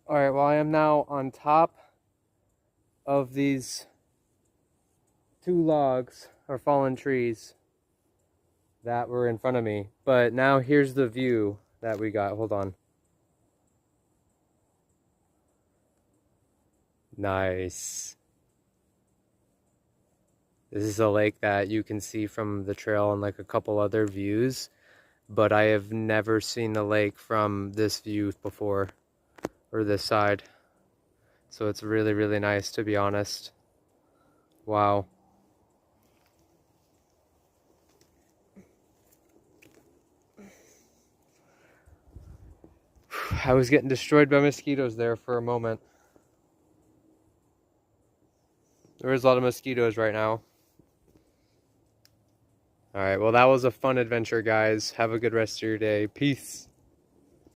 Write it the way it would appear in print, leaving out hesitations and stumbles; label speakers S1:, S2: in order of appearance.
S1: Alright, well I am now on top of these two logs or fallen trees that were in front of me. But now here's the view that we got. Hold on. Nice. This is a lake that you can see from the trail and like a couple other views, but I have never seen the lake from this view before, or this side. So it's really, really nice, to be honest. Wow. I was getting destroyed by mosquitoes there for a moment. There is a lot of mosquitoes right now. All right, well, that was a fun adventure, guys. Have a good rest of your day. Peace.